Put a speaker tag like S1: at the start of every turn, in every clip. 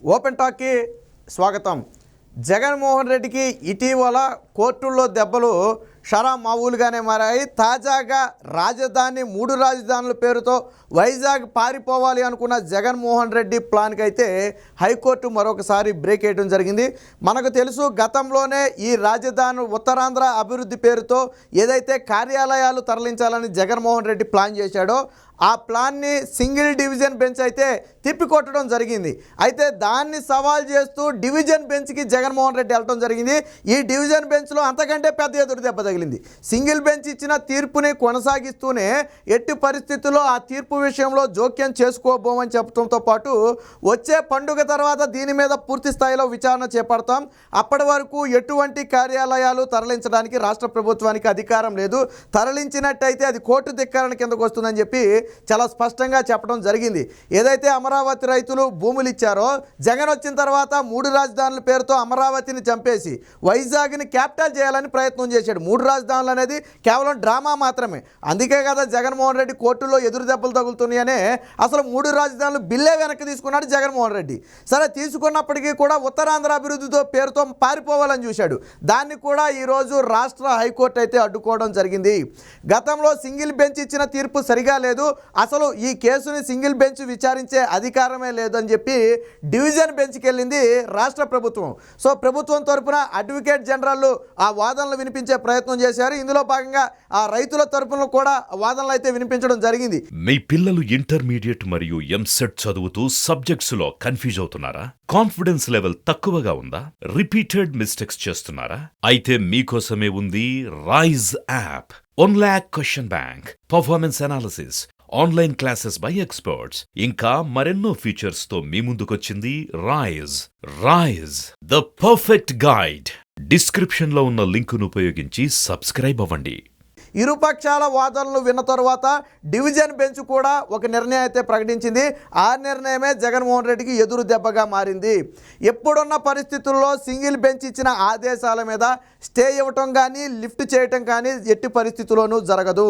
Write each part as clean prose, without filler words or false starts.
S1: Open టాక్కి స్వాగతం. జగన్మోహన్ రెడ్డికి ఇటీవల కోర్టుల్లో దెబ్బలు షరా మామూలుగానే మారాయి. తాజాగా రాజధాని 3 రాజధానుల పేరుతో వైజాగ్ పారిపోవాలి అనుకున్న జగన్మోహన్ రెడ్డి ప్లాన్కి అయితే హైకోర్టు మరొకసారి బ్రేక్ వేయడం జరిగింది. మనకు తెలుసు, గతంలోనే ఈ రాజధాని ఉత్తరాంధ్ర అభివృద్ధి పేరుతో ఏదైతే కార్యాలయాలు తరలించాలని జగన్మోహన్ రెడ్డి ప్లాన్ చేశాడో ఆ ప్లాన్ని సింగిల్ డివిజన్ బెంచ్ అయితే తిప్పికొట్టడం జరిగింది. అయితే దాన్ని సవాల్ చేస్తూ డివిజన్ బెంచ్కి జగన్మోహన్ రెడ్డి వెళ్ళడం జరిగింది. ఈ డివిజన్ బెంచ్లో అంతకంటే పెద్ద ఎదురు దెబ్బ తగిలింది. సింగిల్ బెంచ్ ఇచ్చిన తీర్పుని కొనసాగిస్తూనే ఎట్టి పరిస్థితుల్లో ఆ తీర్పు విషయంలో జోక్యం చేసుకోబోమని చెప్పడంతో పాటు వచ్చే పండుగ తర్వాత దీని మీద పూర్తి స్థాయిలో విచారణ చేపడతాం, అప్పటి వరకు ఎటువంటి కార్యాలయాలు తరలించడానికి రాష్ట్ర ప్రభుత్వానికి అధికారం లేదు, తరలించినట్టయితే అది కోర్టు ధిక్కారణ కిందకు వస్తుందని చెప్పి చాలా స్పష్టంగా చెప్పడం జరిగింది. ఏదైతే అమరావతి రైతులు భూములు ఇచ్చారో, జగన్ వచ్చిన తర్వాత 3 రాజధానుల పేరుతో అమరావతిని చంపేసి వైజాగ్ని క్యాపిటల్ చేయాలని ప్రయత్నం చేశాడు. 3 రాజధానులు అనేది కేవలం డ్రామా మాత్రమే. అందుకే కదా జగన్మోహన్ రెడ్డి కోర్టులో ఎదురు దెబ్బలు తగులుతున్నాయనే అసలు 3 రాజధానులు బిల్లే వెనక్కి తీసుకున్నాడు జగన్మోహన్ రెడ్డి. సరే, తీసుకున్నప్పటికీ కూడా ఉత్తరాంధ్ర అభివృద్ధితో పేరుతో పారిపోవాలని చూశాడు. దాన్ని కూడా ఈరోజు రాష్ట్ర హైకోర్టు అయితే అడ్డుకోవడం జరిగింది. గతంలో సింగిల్ బెంచ్ ఇచ్చిన తీర్పు సరిగా లేదు, అసలు ఈ కేసుని సింగిల్ బెంచ్ విచారించే అధికారమే లేదని చెప్పి డివిజన్ బెంచ్కి వెళ్ళింది రాష్ట్ర ప్రభుత్వం. సో ప్రభుత్వం తరపున అడ్వకేట్ జనరల్ ఆ వాదనలు వినిపించే ప్రయత్నం చేశారు. ఇందులో భాగంగా ఆ రైతుల తరపున కూడా వాదనలు అయితే వినిపించడం జరిగింది.
S2: మీ పిల్లలు ఇంటర్మీడియట్ మరియు ఎంసెట్ చదువుతూ సబ్జెక్ట్స్ లో కన్ఫ్యూజ్ అవుతున్నారా? కాన్ఫిడెన్స్ లెవెల్ తక్కువగా ఉందా? రిపీటెడ్ మిస్టేక్స్ చేస్తున్నారా? అయితే మీకోసమే ఉంది Rise app. 1 lakh question bank, performance analysis, online classes by experts, ఇంకా మరెన్నో ఫీచర్స్ తో మీ ముందుకొచ్చింది Rise the perfect guide. Description లో ఉన్న లింకును ఉపయోగించి సబ్స్క్రైబ్ అవ్వండి.
S1: ఇరుపక్షాల వాదనలు విన్న తర్వాత డివిజన్ బెంచ్ కూడా ఒక నిర్ణయం అయితే ప్రకటించింది. ఆ నిర్ణయమే జగన్మోహన్ రెడ్డికి ఎదురు దెబ్బగా మారింది. ఎప్పుడున్న పరిస్థితుల్లో సింగిల్ బెంచ్ ఇచ్చిన ఆదేశాల మీద స్టే ఇవ్వటం కానీ లిఫ్ట్ చేయటం కానీ ఎట్టి పరిస్థితుల్లోనూ జరగదు,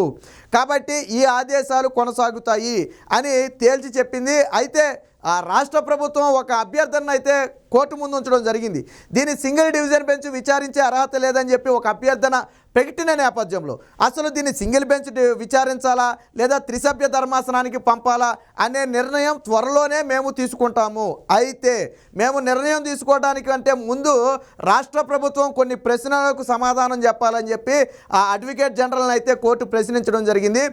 S1: కాబట్టి ఈ ఆదేశాలు కొనసాగుతాయి అని తేల్చి చెప్పింది. అయితే ఆ రాష్ట్ర ప్రభుత్వం ఒక అభ్యర్థన అయితే కోర్టు ముందు ఉంచడం జరిగింది. దీన్ని సింగిల్ డివిజన్ బెంచ్ విచారించే అర్హత లేదని చెప్పి ఒక అభ్యర్థన పెట్టిన నేపథ్యంలో అసలు దీన్ని సింగిల్ బెంచ్ విచారించాలా లేదా త్రిసభ్య ధర్మాసనానికి పంపాలా అనే నిర్ణయం త్వరలోనే మేము తీసుకుంటాము. అయితే మేము నిర్ణయం తీసుకోవడానికి అంటే ముందు రాష్ట్ర ప్రభుత్వం కొన్ని ప్రశ్నలకు సమాధానం చెప్పాలని చెప్పి ఆ అడ్వకేట్ జనరల్ని అయితే కోర్టు ప్రశ్నించడం జరిగింది.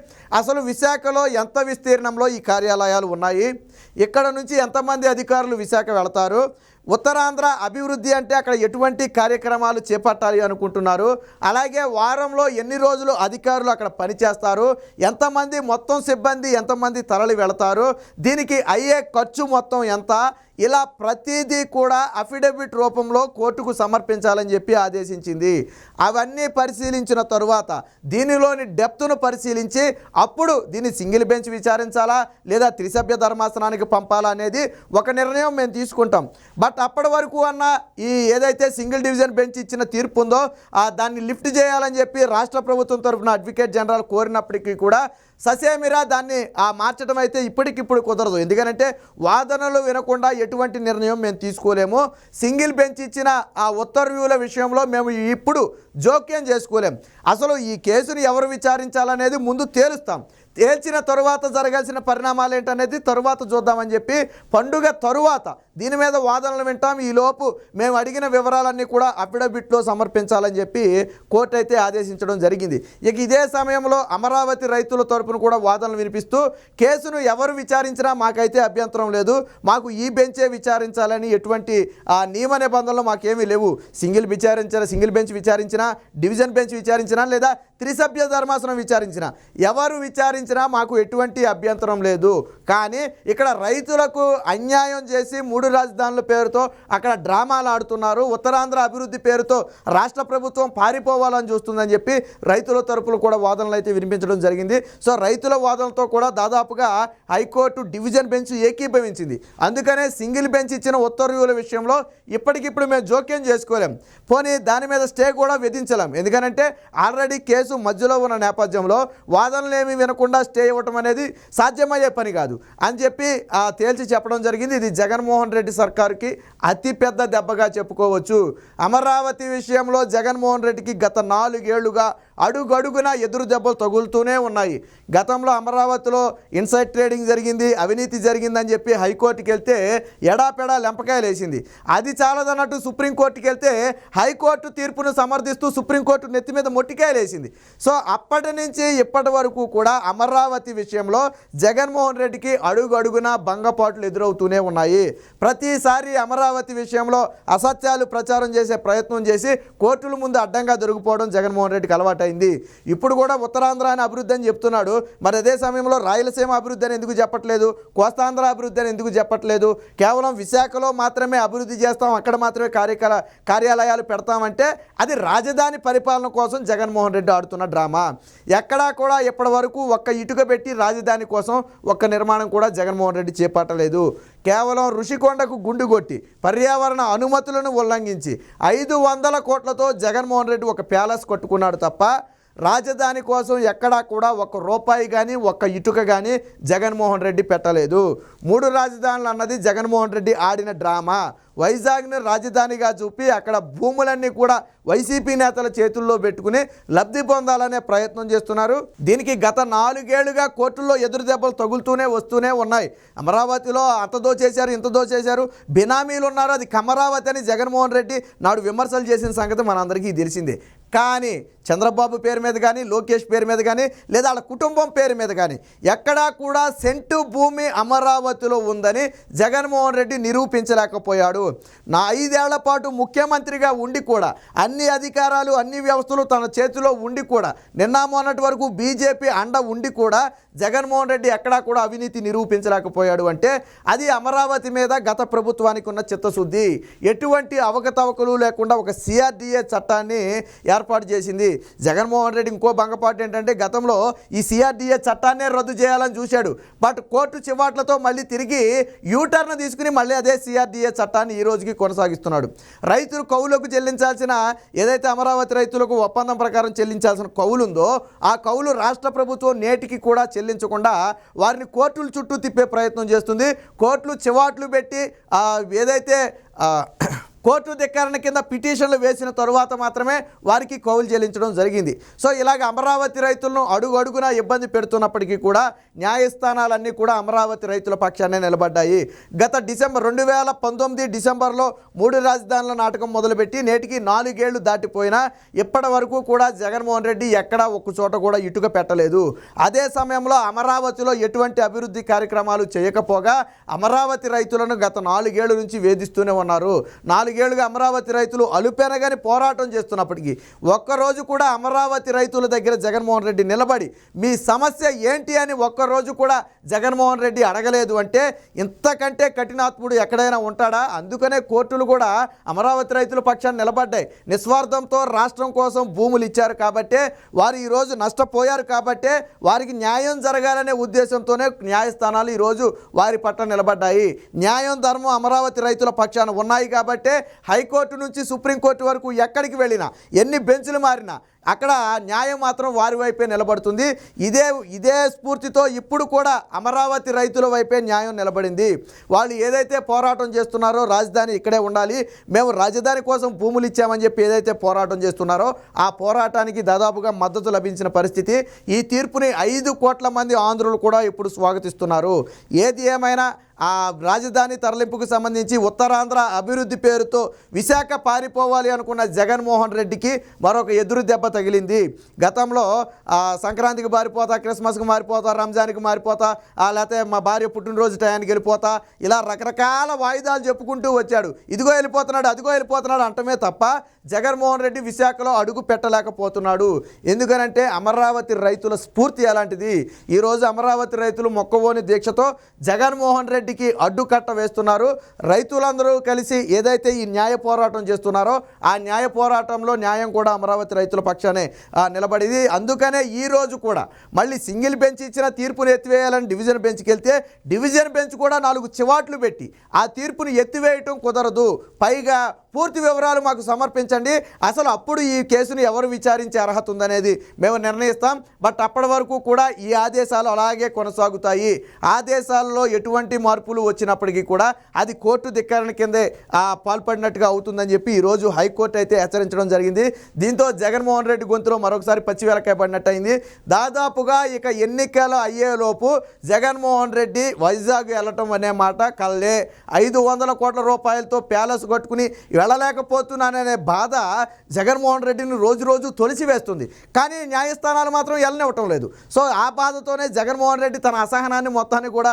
S1: అసలు విశాఖలో ఎంత విస్తీర్ణంలో ఈ కార్యాలయాలు ఉన్నాయి? ఇక్కడ నుంచి ఎంతమంది అధికారులు విశాఖ వెళతారు? ఉత్తరాంధ్ర అభివృద్ధి అంటే అక్కడ ఎటువంటి కార్యక్రమాలు చేపట్టాలి అనుకుంటున్నారు? అలాగే వారంలో ఎన్ని రోజులు అధికారులు అక్కడ పనిచేస్తారు? ఎంతమంది మొత్తం సిబ్బంది ఎంతమంది తరలి వెళతారు? దీనికి అయ్యే ఖర్చు మొత్తం ఎంత? ఇలా ప్రతిదీ కూడా అఫిడవిట్ రూపంలో కోర్టుకు సమర్పించాలని చెప్పి ఆదేశించింది. అవన్నీ పరిశీలించిన తరువాత దీనిలోని డెప్త్ను పరిశీలించి అప్పుడు దీన్ని సింగిల్ బెంచ్ విచారించాలా లేదా త్రిసభ్య ధర్మాసనానికి పంపాలా అనేది ఒక నిర్ణయం మేము తీసుకుంటాం. బట్ అప్పటి వరకు అన్న ఈ ఏదైతే సింగిల్ డివిజన్ బెంచ్ ఇచ్చిన తీర్పు ఉందో దాన్ని లిఫ్ట్ చేయాలని చెప్పి రాష్ట్ర ప్రభుత్వం తరఫున అడ్వకేట్ జనరల్ కోరినప్పటికీ కూడా ససేమిరా దాన్ని మార్చడం అయితే ఇప్పటికిప్పుడు కుదరదు. ఎందుకంటే వాదనలు వినకుండా ఎటువంటి నిర్ణయం మేము తీసుకోలేము. సింగిల్ బెంచ్ ఇచ్చిన ఆ ఉత్తర్వుల విషయంలో మేము ఇప్పుడు జోక్యం చేసుకోలేం. అసలు ఈ కేసుని ఎవరు విచారించాలనేది ముందు తేలుస్తాం. తేల్చిన తరువాత జరగాల్సిన పరిణామాలు ఏంటనేది తరువాత చూద్దామని చెప్పి పండుగ తరువాత దీని మీద వాదనలు వింటాం. ఈలోపు మేము అడిగిన వివరాలన్నీ కూడా అఫిడవిట్లో సమర్పించాలని చెప్పి కోర్టు అయితే ఆదేశించడం జరిగింది. ఇక ఇదే సమయంలో అమరావతి రైతుల తరపున కూడా వాదనలు వినిపిస్తూ కేసును ఎవరు విచారించినా మాకైతే అభ్యంతరం లేదు, మాకు ఈ బెంచే విచారించాలని ఎటువంటి నియమ నిబంధనలు మాకేమీ లేవు. సింగిల్ బెంచ్ విచారించినా, డివిజన్ బెంచ్ విచారించినా లేదా త్రిసభ్య ధర్మాసనం విచారించినా, ఎవరు విచారించినా మాకు ఎటువంటి అభ్యంతరం లేదు. కానీ ఇక్కడ రైతులకు అన్యాయం చేసి 3 రాజధానుల పేరుతో అక్కడ డ్రామాలు ఆడుతున్నారు. ఉత్తరాంధ్ర అభివృద్ధి పేరుతో రాష్ట్ర ప్రభుత్వం పారిపోవాలని చూస్తుందని చెప్పి రైతుల తరపున కూడా వాదనలు అయితే వినిపించడం జరిగింది. సో రైతుల వాదనలతో కూడా దాదాపుగా హైకోర్టు డివిజన్ బెంచ్ ఏకీభవించింది. అందుకనే సింగిల్ బెంచ్ ఇచ్చిన ఉత్తర్వుల విషయంలో ఇప్పటికిప్పుడు మేము జోక్యం చేసుకోలేం, పోనీ దాని మీద స్టే కూడా విధించలేం. ఎందుకంటే ఆల్రెడీ కేసు కేసు మధ్యలో ఉన్న నేపథ్యంలో వాదనలు ఏమీ వినకుండా స్టే ఇవ్వటం అనేది సాధ్యమయ్యే పని కాదు అని చెప్పి తేల్చి చెప్పడం జరిగింది. ఇది జగన్మోహన్ రెడ్డి సర్కారుకి అతిపెద్ద దెబ్బగా చెప్పుకోవచ్చు. అమరావతి విషయంలో జగన్మోహన్ రెడ్డికి గత 4 ఏళ్లుగా అడుగడుగునా ఎదురు దెబ్బలు తగులుతూనే ఉన్నాయి. గతంలో అమరావతిలో ఇన్సైడ్ ట్రేడింగ్ జరిగింది, అవినీతి జరిగిందని చెప్పి హైకోర్టుకి వెళ్తే ఎడాపెడా లెంపకాయలు వేసింది. అది చాలదన్నట్టు సుప్రీంకోర్టుకి వెళ్తే హైకోర్టు తీర్పును సమర్థిస్తూ సుప్రీంకోర్టు నెత్తి మీద మొట్టికాయలు వేసింది. సో అప్పటి నుంచి ఇప్పటి వరకు కూడా అమరావతి విషయంలో జగన్మోహన్ రెడ్డికి అడుగడుగునా భంగపాట్లు ఎదురవుతూనే ఉన్నాయి. ప్రతిసారి అమరావతి విషయంలో అసత్యాలు ప్రచారం చేసే ప్రయత్నం చేసి కోర్టుల ముందు అడ్డంగా దొరికిపోవడం జగన్మోహన్ రెడ్డికి అలవాటైంది. ఇప్పుడు కూడా ఉత్తరాంధ్ర అని అభివృద్ధి అని చెప్తున్నాడు. మరి అదే సమయంలో రాయలసీమ అభివృద్ధి అని ఎందుకు చెప్పట్లేదు? కోస్తాంధ్ర అభివృద్ధి అని ఎందుకు చెప్పట్లేదు? కేవలం విశాఖలో మాత్రమే అభివృద్ధి చేస్తాం, అక్కడ మాత్రమే కార్యాలయాలు పెడతామంటే అది రాజధాని పరిపాలన కోసం జగన్మోహన్ రెడ్డి ఆడుతున్న డ్రామా. ఎక్కడా కూడా ఇప్పటి వరకు ఒక్క ఇటుక పెట్టి రాజధాని కోసం ఒక్క నిర్మాణం కూడా జగన్మోహన్ రెడ్డి చేపట్టలేదు. కేవలం ఋషికొండకు గుండు కొట్టి పర్యావరణ అనుమతులను ఉల్లంఘించి 500 కోట్లతో జగన్మోహన్ రెడ్డి ఒక ప్యాలెస్ కట్టుకున్నాడు తప్ప రాజధాని కోసం ఎక్కడా కూడా ఒక్క రూపాయి కానీ ఒక్క ఇటుక కానీ జగన్మోహన్ రెడ్డి పెట్టలేదు. 3 రాజధానులు అన్నది జగన్మోహన్ రెడ్డి ఆడిన డ్రామా. వైజాగ్ని రాజధానిగా చూపి అక్కడ భూములన్నీ కూడా వైసీపీ నేతల చేతుల్లో పెట్టుకుని లబ్ధి పొందాలనే ప్రయత్నం చేస్తున్నారు. దీనికి గత 4 ఏళ్లుగా కోర్టుల్లో ఎదురు దెబ్బలు తగులుతూనే వస్తూనే ఉన్నాయి. అమరావతిలో అంత దోచేశారు, ఇంత దోచేశారు, బినామీలు ఉన్నారు, అది కమరావతి అని జగన్మోహన్ రెడ్డి నాడు విమర్శలు చేసిన సంగతి మనందరికీ తెలిసిందే. కానీ చంద్రబాబు పేరు మీద కానీ, లోకేష్ పేరు మీద కానీ, లేదా వాళ్ళ కుటుంబం పేరు మీద కానీ ఎక్కడా కూడా సెంటు భూమి అమరావతిలో ఉందని జగన్మోహన్ రెడ్డి నిరూపించలేకపోయాడు. నా 5 ఏళ్ల పాటు ముఖ్యమంత్రిగా ఉండి కూడా అన్ని అధికారాలు, అన్ని వ్యవస్థలు తన చేతిలో ఉండి కూడా, నిన్న మొన్నటి వరకు బీజేపీ అండ ఉండి కూడా జగన్మోహన్ రెడ్డి ఎక్కడా కూడా అవినీతి నిరూపించలేకపోయాడు అంటే అది అమరావతి మీద గత ప్రభుత్వానికి ఉన్న చిత్తశుద్ధి. ఎటువంటి అవకతవకలు లేకుండా ఒక సిఆర్డీఏ చట్టాన్ని ఏర్పాటు చేసింది జగన్మోహన్ రెడ్డి. ఇంకో భంగపాటు ఏంటంటే గతంలో ఈ సిఆర్డీఏ చట్టాన్నే రద్దు చేయాలని చూశాడు. బట్ కోర్టు చివాట్లతో మళ్ళీ తిరిగి యూటర్న్ తీసుకుని మళ్ళీ అదే సిఆర్డీఏ చట్టాన్ని ఈ రోజుకి కొనసాగిస్తున్నాడు. రైతులు కౌలుకు చెల్లించాల్సిన ఏదైతే అమరావతి రైతులకు ఒప్పందం ప్రకారం చెల్లించాల్సిన కౌలు ఉందో ఆ కౌలు రాష్ట్ర ప్రభుత్వం నేటికి కూడా చెల్లించకుండా వారిని కోర్టుల చుట్టూ తిప్పే ప్రయత్నం చేస్తుంది. కోర్టులు చివాట్లు పెట్టి ఏదైతే కోర్టు ధిక్కరణ కింద పిటిషన్లు వేసిన తరువాత మాత్రమే వారికి కౌలు చెల్లించడం జరిగింది. సో ఇలాగ అమరావతి రైతులను అడుగడుగునా ఇబ్బంది పెడుతున్నప్పటికీ కూడా న్యాయస్థానాలన్నీ కూడా అమరావతి రైతుల పక్షాన్నే నిలబడ్డాయి. గత 2019 డిసెంబర్లో 3 రాజధానుల నాటకం మొదలుపెట్టి నేటికి 4 ఏళ్లు దాటిపోయినా ఇప్పటి వరకు కూడా జగన్మోహన్ రెడ్డి ఎక్కడా ఒక్క చోట కూడా ఇటుక పెట్టలేదు. అదే సమయంలో అమరావతిలో ఎటువంటి అభివృద్ధి కార్యక్రమాలు చేయకపోగా అమరావతి రైతులను గత 4 ఏళ్ల నుంచి వేధిస్తూనే ఉన్నారు. 4 ఏళ్లుగా అమరావతి రైతులు అలుపెనగని పోరాటం చేస్తున్నప్పటికీ ఒక్కరోజు కూడా అమరావతి రైతుల దగ్గర జగన్మోహన్ రెడ్డి నిలబడి మీ సమస్య ఏంటి అని ఒక్కరోజు కూడా జగన్మోహన్ రెడ్డి అడగలేదు అంటే ఇంతకంటే కఠినాత్ముడు ఎక్కడైనా ఉంటాడా? అందుకనే కోర్టులు కూడా అమరావతి రైతుల పక్షాన్ని నిలబడ్డాయి. నిస్వార్థంతో రాష్ట్రం కోసం భూములు ఇచ్చారు కాబట్టే వారు ఈరోజు నష్టపోయారు కాబట్టే వారికి న్యాయం జరగాలనే ఉద్దేశంతోనే న్యాయస్థానాలు ఈరోజు వారి పట్ల నిలబడ్డాయి. న్యాయం, ధర్మం అమరావతి రైతుల పక్షాన ఉన్నాయి కాబట్టే హైకోర్టు నుంచి సుప్రీంకోర్టు వరకు ఎక్కడికి వెళ్ళినా, ఎన్ని బెంచ్లు మారినా అక్కడ న్యాయం మాత్రం వారి వైపే నిలబడుతుంది. ఇదే స్ఫూర్తితో ఇప్పుడు కూడా అమరావతి రైతుల వైపే న్యాయం నిలబడింది. వాళ్ళు ఏదైతే పోరాటం చేస్తున్నారో రాజధాని ఇక్కడే ఉండాలి, మేము రాజధాని కోసం భూములు ఇచ్చామని చెప్పి ఏదైతే పోరాటం చేస్తున్నారో ఆ పోరాటానికి దాదాపుగా మద్దతు లభించిన పరిస్థితి. ఈ తీర్పుని 5 కోట్ల మంది ఆంధ్రులు కూడా ఇప్పుడు స్వాగతిస్తున్నారు. ఏది ఏమైనా ఆ రాజధాని తరలింపుకు సంబంధించి ఉత్తరాంధ్ర అభివృద్ధి పేరుతో విశాఖ పారిపోవాలి అనుకున్న జగన్మోహన్ రెడ్డికి మరొక ఎదురు దెబ్బ తగిలింది. గతంలో సంక్రాంతికి మారిపోతా, క్రిస్మస్కి మారిపోతా, రంజాన్కి మారిపోతా, లేకపోతే మా భార్య పుట్టినరోజు టయానికి వెళ్ళిపోతా, ఇలా రకరకాల వాయిదాలు చెప్పుకుంటూ వచ్చాడు. ఇదిగో వెళ్ళిపోతున్నాడు, అదిగో వెళ్ళిపోతున్నాడు అంటమే తప్ప జగన్మోహన్ రెడ్డి విశాఖలో అడుగు పెట్టలేకపోతున్నాడు. ఎందుకనంటే అమరావతి రైతుల స్ఫూర్తి అలాంటిది. ఈరోజు అమరావతి రైతులు మొక్కవోని దీక్షతో జగన్మోహన్ రెడ్డి రెడ్డికి అడ్డుకట్ట వేస్తున్నారు. రైతులందరూ కలిసి ఏదైతే ఈ న్యాయ పోరాటం చేస్తున్నారో ఆ న్యాయ పోరాటంలో న్యాయం కూడా అమరావతి రైతుల పక్షానే నిలబడింది. అందుకనే ఈ రోజు కూడా మళ్ళీ సింగిల్ బెంచ్ ఇచ్చిన తీర్పును ఎత్తివేయాలని డివిజన్ బెంచ్కి వెళ్తే డివిజన్ బెంచ్ కూడా 4 చివాట్లు పెట్టి ఆ తీర్పును ఎత్తివేయటం కుదరదు, పైగా పూర్తి వివరాలు మాకు సమర్పించండి, అసలు అప్పుడు ఈ కేసును ఎవరు విచారించే అర్హత ఉందనేది మేము నిర్ణయిస్తాం, బట్ అప్పటి వరకు కూడా ఈ ఆదేశాలు అలాగే కొనసాగుతాయి. ఆదేశాల్లో ఎటువంటి మార్పులు వచ్చినప్పటికీ కూడా అది కోర్టు ధిక్కరణ కిందే పాల్పడినట్టుగా అవుతుందని చెప్పి ఈరోజు హైకోర్టు అయితే హెచ్చరించడం జరిగింది. దీంతో జగన్మోహన్ రెడ్డి గొంతులో మరొకసారి పచ్చివేలకాయ పడినట్టు అయింది. దాదాపుగా ఇక ఎన్నికలు అయ్యేలోపు జగన్మోహన్ రెడ్డి వైజాగ్ వెళ్ళటం అనే మాట కళ్ళే. 500 కోట్ల రూపాయలతో ప్యాలెస్ కట్టుకుని వెళ్ళలేకపోతున్నాననే బాధ జగన్మోహన్ రెడ్డిని రోజు రోజు తొలిసివేస్తుంది. కానీ న్యాయస్థానాలు మాత్రం వెళ్ళనివ్వటం లేదు. సో ఆ బాధతోనే జగన్మోహన్ రెడ్డి తన అసహనాన్ని మొత్తాన్ని కూడా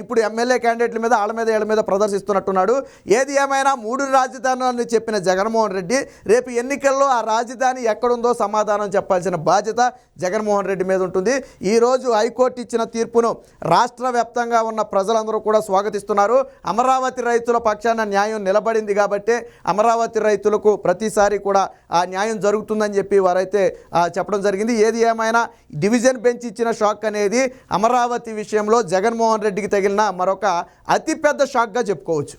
S1: ఇప్పుడు ఎమ్మెల్యే క్యాండిడేట్ల మీద వీళ్ళ మీద ప్రదర్శిస్తున్నట్టున్నాడు. ఏది ఏమైనా 3 రాజధానులను చెప్పిన జగన్మోహన్ రెడ్డి రేపు ఎన్నికల్లో ఆ రాజధాని ఎక్కడుందో సమాధానం చెప్పాల్సిన బాధ్యత జగన్మోహన్ రెడ్డి మీద ఉంటుంది. ఈరోజు హైకోర్టు ఇచ్చిన తీర్పును రాష్ట్ర వ్యాప్తంగా ఉన్న ప్రజలందరూ కూడా స్వాగతిస్తున్నారు. అమరావతి రైతుల పక్షాన న్యాయం నిలబడింది కాబట్టి అమరావతి రైతులకు ప్రతిసారి కూడా ఆ న్యాయం జరుగుతుందని చెప్పి వారైతే చెప్పడం జరిగింది. ఏది ఏమైనా డివిజన్ బెంచ్ ఇచ్చిన షాక్ అనేది అమరావతి విషయంలో జగన్మోహన్ రెడ్డికి తగిలిన మరొక అతిపెద్ద షాక్గా చెప్పుకోవచ్చు.